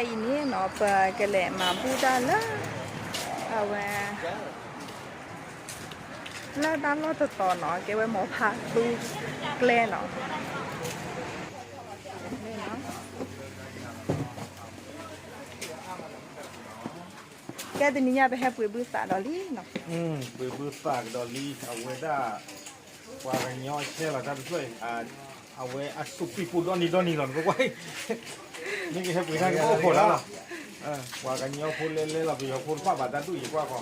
อีนี่เนาะปะกะแหละมาบูดาละเอาไว้แล้วด้านรอดต่อเนาะแกไว้หมอผักดูแกล้เนาะนี่เนาะแกตัวนี้ไปให้ปุ๋ยบื้อสาดอลลี่เนาะบื้อฝากดอลลี่เอาไว้ได้กว่ากันย่อเช่ละกันช่วยเอาไว้สุกี้ปูดอนนี่หล่อนก็ไว้นี่ก็ให้ปุ๋ยได้ก็โคตรแล้วกว่ากันย่อพูดเล่นๆเราไปย่อพูดป้าบาดตู้อีกว่าก็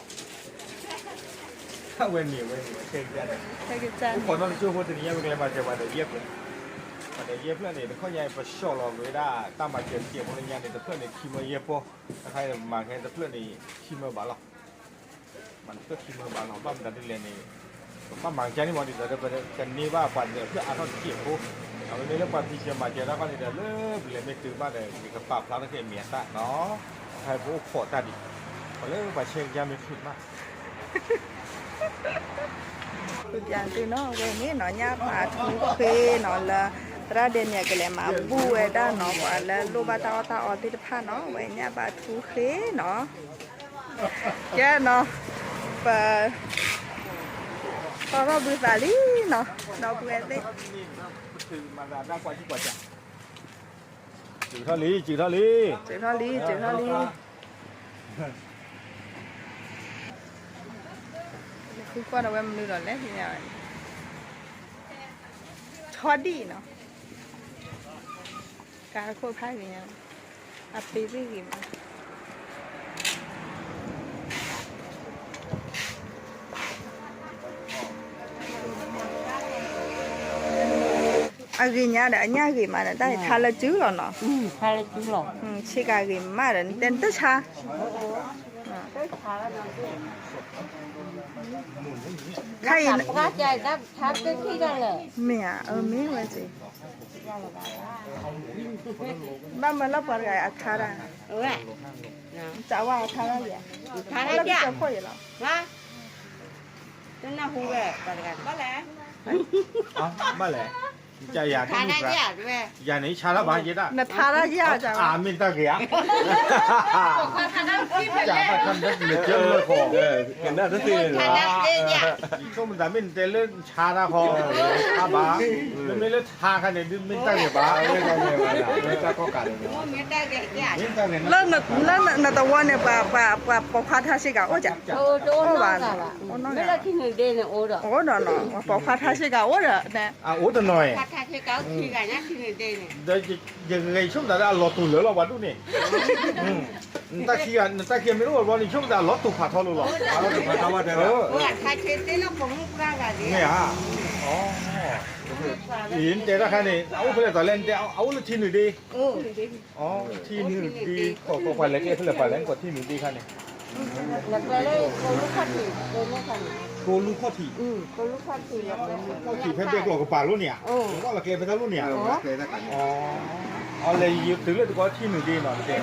เว้นเหนียวเช่นกันทุกคนต้องช่วยพูดตัวนี้เป็นไงมาจะมาเดี๋ยวเย็บเลยมาเดี๋ยวเย็บเพื่อนเนี่ยเขาใหญ่ประชดเราไว้ได้ตั้งมาเกี่ยวคนงานเนี่ยเพื่อนเนี่ยขี้มาเย็บพอใครมาแค่เพื่อนเนี่ยขี้มาบ้าหรอกมันก็ขี้มาบ้าหรอกบ้ามันได้เรียนนี่บ้าบางใจนี่มองดีแต่เดี๋ยวกันนี่ว่าปั่นเนี่ยเพื่ออาทอดเกี่ยวพวกเอาไปเรื่องปั่นที่เชียงมาเจอแล้วก็เนี่ยเริ่มเรียนไม่ตื่นบ้านเลยมีกระป๋าพลาสติกเมียตาเนาะใครพวกขอตาดิพอเริ่มไปเชียงยาไม่ขึ้นมากอย่างที่เนาะเรื่องนี้เนาะเนี่ยมาทุกเพเนาะละระเดนเนี่ยก็เลยมาบูเอด้าเนาะว่าแล้วลูบาตาตาออติดผ้าเนาะไว้เนี่ยบาทุกเพเนาะแกเนาะปะพอเราบูสาลีเนาะเราบูเอติคือมาได้กว่าที่กว่าจะจืดเท่าลีจืดเท่าลีคือก่อนเอาไว้มันดูหน่อยแล้วทีเนี้ยชอดีเนาะการโคตรพายอย่างเงี้ยอัปปีซี่กี่มันอากินยาเดี๋ยวอันยากินมาเดี๋ยวได้ทานละจื้อหรอเนาะทานละจื้อหรอชิคากินมาเดี๋ยวเต้นตั้งชาใครปลาใจได้ทับได้ที่ได้เลยเมียเมียไว้สิบ้านมันรับปลาไก่อาคาระจะว่าอาคาระเนี่ยทานได้จ้ะจะค่อยหรอว่าจะน่าหูแหวกปลาไก่บ้าแหละบ้าแหละจะอยากทานได้จ้ะด้วยอย่างนี้ชาละบาเยด้าน่ะทานได้ยากจังมินตาเกียทานได้ที่เป็นจากทำได้เหลือเจอเลยพอเห็นได้ทั้งทีเลยทานได้จ้ะช่วงมันแต่มินเตเล่นชาละพอชาบาไม่เล่นชากันเนี่ยมินตาเกียบาไม่ได้เลยไม่ได้ก็กันเลยมินตาเกียจ้ะเล่นน่ะตะวันเนี่ยปะพาท่าสิกาโอ้จ้ะโอ้โดนน้องล่ะไม่ได้ที่หนึ่งเดือนเนี่ยโอ้ดอกโอ้ดอกเนาะปะพาท่าสิกาโอ้ดอกเนี่ยโอ้ตัวหน่อยทาที่เก้าที่กันนะที่หนึ่งเดือนเนี่ยเดี๋ยวยังไงช่วงแต่ละรถตู้เหลือเราวันนู้นนี่ตะเคียนไม่รู้ว่าวันนี้ช่วงแต่รถตู้ผ่าทอลุหรอรถตู้ผ่าทอว่าเดี๋ยวทาเช็ดได้แล้วผมกล้ากันเนี่ยฮะอ๋อหินเจ้าแค่นี้เอาเพื่อนต่อเล่นเจ้าเอาลูกทีหนึ่งดีอ๋อทีหนึ่งดีก็ไปเล็กเพื่อนไปเล่นกว่าทีหนึ่งดีแค่นี้แล้วไปเลยโกลูกข้อถีโดนไม่ทันโกลูกข้อถีโกลูกข้อถีแล้วข้อถีเพื่อนเด็กหลอกกับป่ารุ่นเนี่ยว่าเราเกย์ไปทั้งรุ่นเนี่ยอ๋อเอาเลยยืมถึงเลยตัวที่หนึ่งดีหน่อยเจ้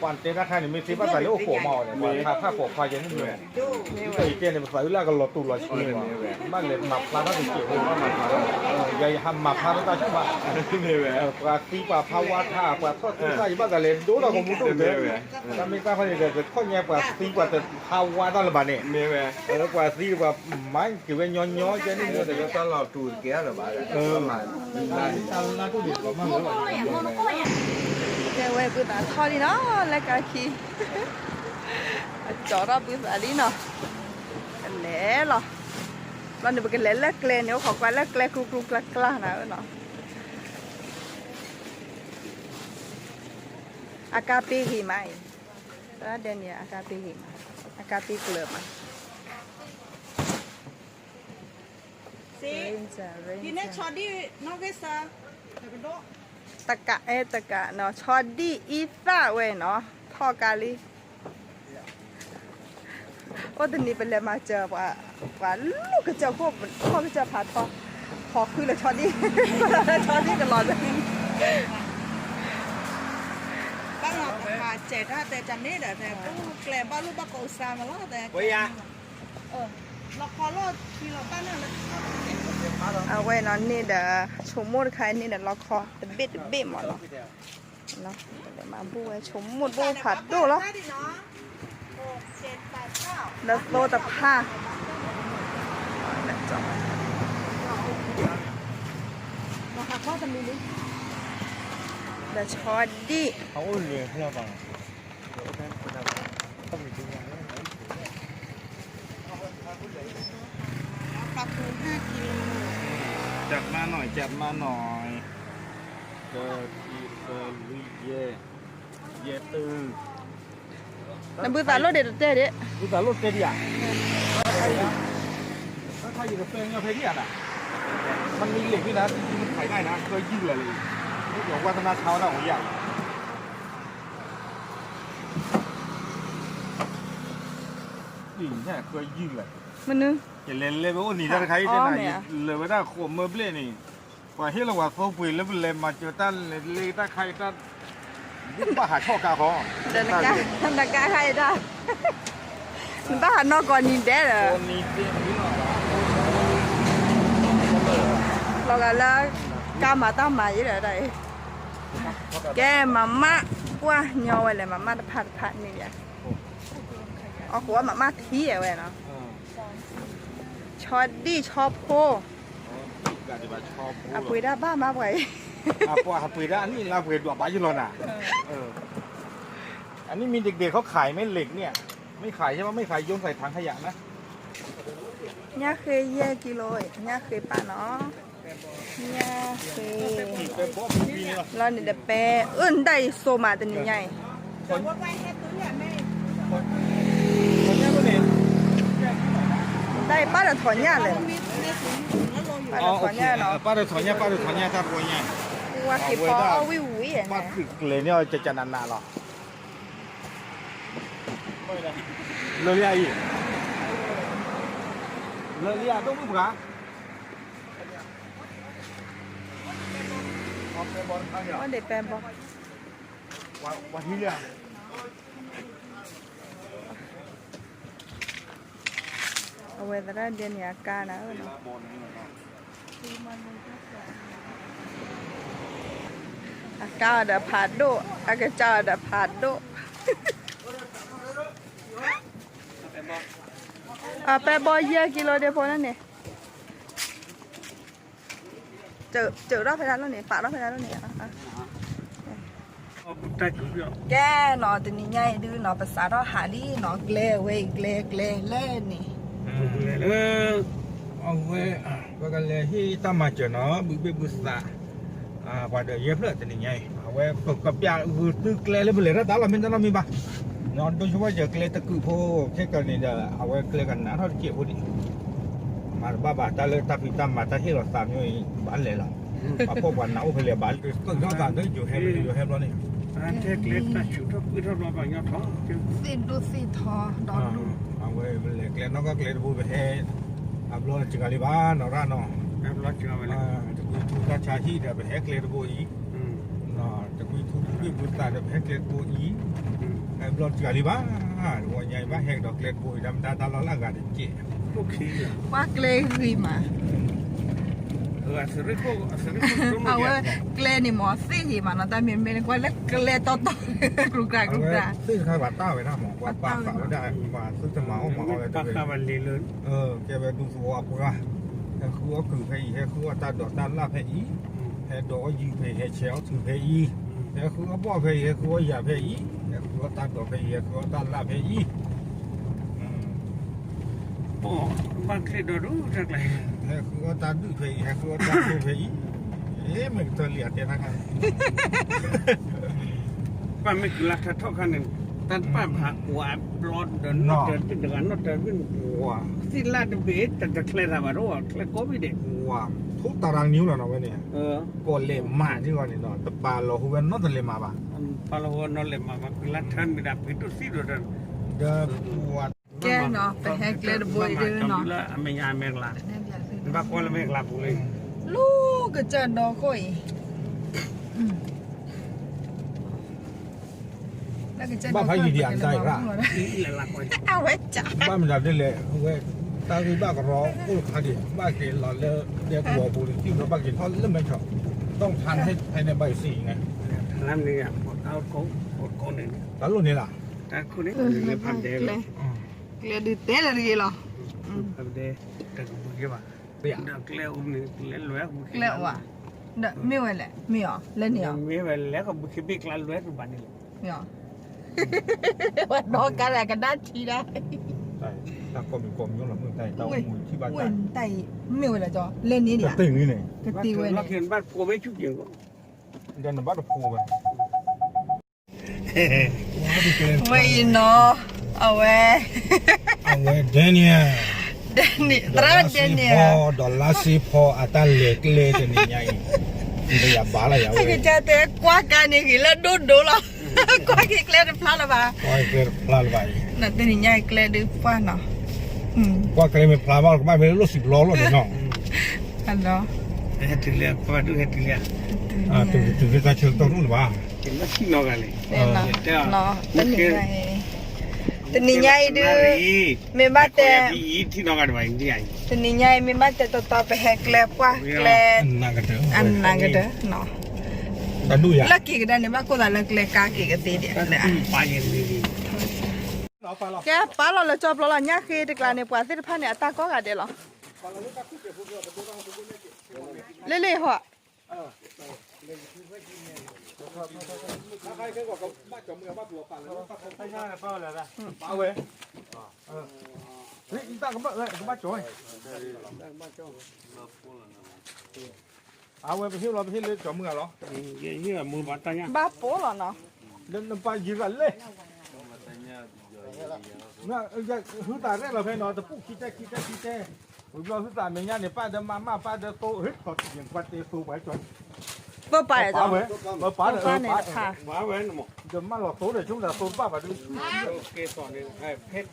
ปันเต้นราคาเนี่ยไม่ซื้อมาใส่แล้วโอ้โหเมาเนี่ยค่าโขกควายยังไม่เหนื่อยแต่อีเต้เนี่ยใส่แล้วก็รถตู้รถชิ้นเลยบ้านเลยหมักปลาต้องเกี่ยวว่าหมักปลาใหญ่ทำหมักปลาต้องใช่ไหมปลาตีปลาภาวะท่าปลาทอดใส่บ้านกันเลยดูเราคงมุ่งดูเลยถ้าไม่กล้าเขาเนี่ยจะข้อแง่ปลาตีปลาแต่ภาวะต้องระบาดเนี่ยแล้วปลาตีปลาไม้เกี่ยวย้อนย้อนแค่นี้แต่ก็ต้องเราตูดแก่ระบาดมาน่าตู้ดิบเรามากเลยแกไว้ปืนทอดีเนาะแล้วก็ขี้จอดปืนอะไรเนาะเละหรอเราเนี่ยเป็นเละเล็กเลยเนี่ยเขาไปเล็กเล็กกรุกกล้านะเนาะอากาศปีหิมะแล้วเดี๋ยวนี้อากาศปีหิมะอากาศปีเกลือมาทีนี้ชอดี้น้องเวสาตะกะเนาะชอดี้อีซ่าเว้ยเนาะท่อกาลีโอ้ตอนนี้เป็นเลยมาเจอว่าลูกก็เจอพวกพ่อก็เจอผ่าทอพอคุยเลยชอดี้ชอดี้ตลอดเลยบ้านเราผ่าเจ็ดแต่จำนี้แต่แกลบ้านลูกบ้านโกซามาแล้วแต่เว้ยเราขอรอดที่เราบ้านนั่นเลยเอาไว้เนาะนี่เดี๋ยวชั่วโมงใครนี่เดี๋ยวเราขอเบ็ดหมดเนาะ เนาะเดี๋ยวมาบูไว้ชมหมดบูผัดดูแล้ว 6 7 8 9 แล้วโตตะผ้าแล้วจอแล้วชอดดิ เขาเรียกเพื่อบังต้องมีทุกอย่าง ปลาทู5 กิโล จับมาหน่อยเจอลุยเย่ตื้อ น้ำบือตาโลดเด็ดเจ๊ดิ ดูแต่รถเกียร์ถ้าใครอยู่กับเพลงเพลงเนี่ยน่ะมันมีเหล็กด้วยนะจริงๆมันขายได้นะเคยยืดเลยนี่บอกวัฒนธรรมของใหญ่นี่แค่เคยยืดเลย มันนึง อย่าเล่นเลยว่านี่ถ้าใครได้ไหนเลยว่าถ้าขวบเมื่อเปลี่ยนนี่กว่าที่เราว่าเขาปุ๋ยแล้วเลยมาเจอตั้นเลยถ้าใครตั้นบ้าหาช่อกาเขา เดินตะกาใครได้มันบ้านนอกก่อนนี่เด้อ คนนี้เตี้ยนิดหน่อย เราก็แล้วกามาตั้งมาอยู่ไหนแกมาม่ากว่าเงาอะไรมาม่าผัดนี่อย่างอ๋อหัวมาม่าที่อะไรเนาะชอดดี้ชอบโพอ่ะปุยได้บ้ามาไว้ อ่ะพอหัดปุ๋ยได้อันนี้เราเปิดดอกใบอยู่แล้วน่ะอันนี้มีเด็กๆเขาขายไม่เหล็กเนี่ยไม่ขายใช่ไหมไม่ขายโยนใส่ถังขยะนะ เนี่ยเคยเย่กิโลเนี่ยเคยป่ะเนาะเนี่ยเคย เป็นพวกพี่นี่หรอ เราเนี่ยเดเปได้โซมาตัวใหญ่ แต่ว่าไว้ให้ตัวเนี่ยแม่ คนนี้ก็เนี่ย ได้ป้าเดือดถอนเนี่ยเลย มีแม่ถุงแล้วลงอยู่ ป้าเดือดถอนเนี่ยเนาะ ป้าเดือดถอนเนี่ยถ้าป่วยเนี่ย ว่ากี่ปอเอาวิววิอย่าง ป้า เงี้ย คือเลยเนี่ยจะนานๆหรอเลยเนี่ยอีเลยเนี่ยต้องมึงปะว่าเด็กแปลบอก วันที่เนี่ย เอาไว้แต่ได้เดือนนี้อาการนะเนาะอากาศเดือดผัดโดอากาศเดือดผัดโดแปลบอเยอะกิโลเดียวพอนั่นเนี่ยเจอรอบไปแล้วเนี่ยปะรอบไปแล้วเนี่ยแกหนอตัวนี้ใหญ่ดื้อหนอภาษาเราหาลี่หนอเกลเว้ยเกลเล่นี่ เอาไว้ว่ากันเลยที่ตั้งมาเจอเนาะบุษาว่าเดี๋ยวเย็บเลยแต่นี่ไงเอาไว้ปกติคือเกลเลยไปเลยแล้วตาเราไม่ต้องมีบ้านอนโดยเฉพาะเจอเกลตะกือโพแค่กันนี่เดี๋ยวเอาไว้เกลกันนะเท่าที่เกี่ยวพอดีมาบ้าตาเลยตาพิตามาตาที่เราตามอยู่บ้านเลยหรอพวกวันหนาวไปเลยบ้านก็ย้อนบ้านก็อยู่แฮมแล้วนี่ อันเทคเล็กนะชุดเราคือเราบางอย่างท้อง สิดูสิทอดอนดู เอาไว้เลยเกลน้องก็เกลพูดไปให้อับโหลดจิงาลีบ้านนอราเนาะ แบบรักจังเลย จะคุยทุกชาชีเดี๋ยวไปให้เกลพูดอีกเนาะจะคุยทุกบุษาเดี๋ยวไปให้เกลพูดอีกอับโหลดจิงาลีบ้านหัวใหญ่บ้านแหกดอกเกลพูดดำตาเราล่างกันเจ๊ โอเค ว่าเกลคุยมา สริโกสริโก เอาไว้เกลนี่หมอสิมาเนาะแต่เมียนกว่าแล้วเกลต่อกรุกรากรุกรา ซื้อใครบาดต้าไปนะหมอกว่าปากฝาไม่ได้ว่าซื้อจะมาอะไร ปาก ตัว กาบันลีเลย แกไปดูสัวปุ๊ะแต่คือว่าคือเพย์คือว่าตาดอกตาลาเพย์แต่ดอกยืเพย์เชลถือเพย์แต่คือว่าบ่เพย์คือว่าอย่าเพย์แต่คือว่าตาดอกเพย์คือว่าตาลาเพย์ โอ้บางทีดูดูจังเลย แต่คือว่าตาดื้อเพย์คือว่าตาดื้อเพย์มันตัวเหลี่ยมเท่านั้น ป้าไม่กินลักษณะเท่ากันนึงแต่ป้าหักหัวร้อนเดินนอกเดินเดินนอกเดินวิ่งหัวสิลาดเบ็ดแต่จะเคลื่อนมารู้เคลื่อนก็ไม่เด็ก ว้าทุกตารางนิ้วแล้วเนาะวันนี้ ก็เล่มมาที่ก่อนนี่เนาะแต่ปลาเราหัวนอนทะเลมาป่ะ พอเราวนนเลยมาลัดทันไม่ได้ปิดตัวซีดูดัน เด้อปวด แกเนาะไปให้เกลดบวยดื้อเนาะ ละไม่ยาแมงลาบ้าคนละแมงลาบุเลย ลูกก็เจอดอกก้อยบ้า นี่แหละละคน เอาไว้จับ บ้ามันดับได้เลยเว้ยตาคือบ้าก็ร้องกูคดีบ้าเกลหล่อเลยเรียกหัวบุหรี่ที่เราบ้ากินเพราะเริ่มไม่ชอบต้องทานให้ภายในใบสีไง làm gì à một áo con này ตาลุ่นนี่ล่ะ ta con đấy người phạm đề mà เกลือดื้อเต้เลยดีหรอ phạm đề đừng cái mà được leo này leo lóe เกลือว่ะเด้อไม่ไหวแหละไม่หรอเล่นเนี่ย mấy vậy lẽ có cái biết leo lóe của bạn này ไม่หรอว่าดอกกันแหละกันด้านทีได้ ใช่ถ้ากลมกลมย้อนหลังเมืองไทยเต้าหมูที่บ้าน เว้นไต่ไม่ไหวแล้วจ้ะเล่นนี้เนี่ย ตึงนี่นี่ กะตีไว้ nó khiến bạn cô mấy chút chuyện เดินบ้านปูไป ไม่เนาะเอาไว้ เอาไว้เดนี่ย เดนี่ตราเดนี่ ดอลลาร์สิพออัตราเล็กเล็กนี่ไงนี่อย่าบ้าละอย่า ถ้า เว้ย จะเตะกว่ากันนี่กี่แล้วดูละกว่ากี่เกลือพลาดละบ่า ก็ให้เกิดพลาดไป น่ะแต่นี่ใหญ่เกลือดื้อฟ้าเนาะก็เกรงไม่พลาดว่าไม่เป็นรถ10 ล้อรถน้อง อันเนาะ hết thì liền qua được hết thì liền ถึงจะเชิญตรงนู้นว่า thì nó chỉ nó cái này เนาะแต่นี่ใหญ่ดื้อไม่บ้าแต่ ý thì nó cái vậy như vậy แต่นี่ใหญ่ไม่บ้าแต่ต่อไปแฮกเกลือกว่าเกลือ นั่งกันเถอะ อันนั้นก็เด้อเนาะ แต่ดูอย่า แล้วกี่ก็ได้เนี่ยว่ากูละเกลือกากี่ก็ตีเดียวเลยอ่ะ ba giờ đi แกป้าเราเลยจบเราละเนี่ยคือตะกลาเนี่ยปวดสิพันเนี่ยตาก็กะเดียวหรอเล่ๆหัว ใครเคยบอกกับบ้านจอมเมืองบ้านตัวปั่นแล้วใช่ใช่เปล่าเลยนะเปล่าเว้ยเฮ้ยตั้งกับบ้านเลยกับบ้านจอยเอาเว้ยไปเที่ยวเราไปเที่ยวเลยจอมเมืองเหรอ như là mua bát tay nhá บ้าโป้หรอเนาะ เดินไปยืนกันเลยน่ะจะหื้อตาแรกเราไปนอนแต่ปุ๊บขี้แจ๊เราหื้อตาเมียเนี่ยป้าเดินมาป้าเดินโตเฮ้ยขออย่างป้าเตะสูไปจน บ่ไปอ่ะจ้ะ เว้ยมาป้าเดิน ป้าเนี่ยค่ะ quá vậy nó một เดินมาหลอกโตเลยช่วงเดินโตป้าไปดู ok còn này hết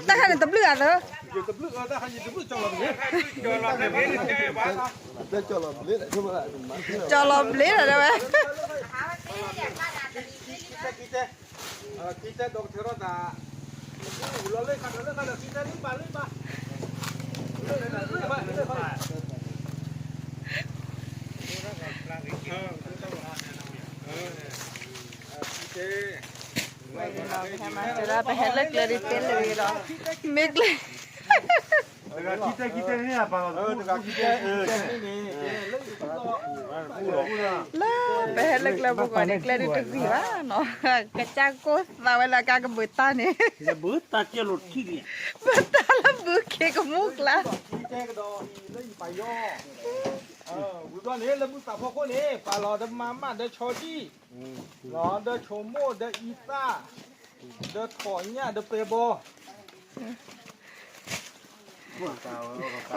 แต่ขนาดตะเลือดเลย อยู่ตะลึกได้ให้อยู่ตะลึกจอเราเนี่ย cho nó cái biết cái bát จอลมเละเลยเว้ย kita dokter dah lalu kan kita limaจะได้ไปเฮล็กเลยดิเต้นเลยหรอเมกเลย kita ni apa dekat kita ni แล้วไปเฮล็กเลยบุกก่อนเด็กเลยดิตึกสิวะเนาะกระจากโกสมาเวลากากระเบิดตาเนี่ย là bữa ta chưa lột chi đi เบิดตาแล้วบือเคกับมุกละ kita ke dah nipai yo bukan ni le musta pokok ni kalau ada mama ada choji ada chomo ada isa ada thonya ada pebo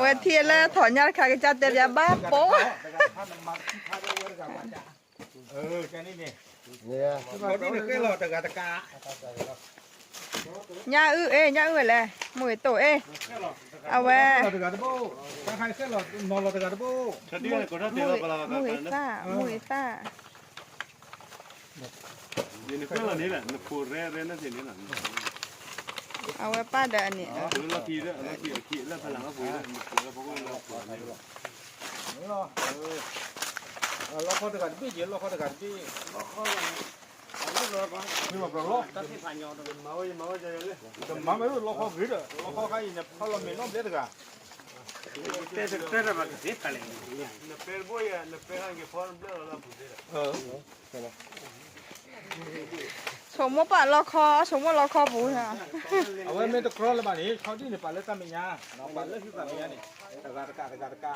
เวทีแล้วถอนยาค่ะกระจาเตียบ้าโป๊ะ แค่นี้นี่เขาที่นึกแค่หลอดตะกาตะกาย าอื้อยาอื้อเลยมวยโตเอาไว้ หลอดตะกาตะโบถ้าใครแค่หลอดนอนหลอดตะกาตะโบ มวยซ่า นี่คืออะไรนี่แหละนี่คือเร่นั่นสินี่แหละ เอาไว้ป้าเดินนี่ คือเราขี่แล้วเราขี่แล้วพลังเราปุ๋ยแล้วแล้วพวกเราปล่อยไปหรอก เราเขาตะกาตะปี้เยอะเราเขาตะกาตะปี้นี่แบบเรา ta thì phải nhỏ rồi มาว่าจะเลย แต่มาไม่รู้เราเขาgrillเราเขาใครเนี่ยเขาเราเมนน้องเด็ดกะ te ra va que ta le เนี่ยเปิดบ่อยเนี่ยเปิดให้กี่ฟอนเบลเราปุ๋ย ชมว่าป่ะรอคอชมว่ารอคอปูใช่ไหม เอาไว้ไม่ต้องครอลแล้วบ้านี้เขาที่เนี่ยปลาเล็กตามีญาน้องปลาเล็กที่ตามีญานี่ตะกาตะกา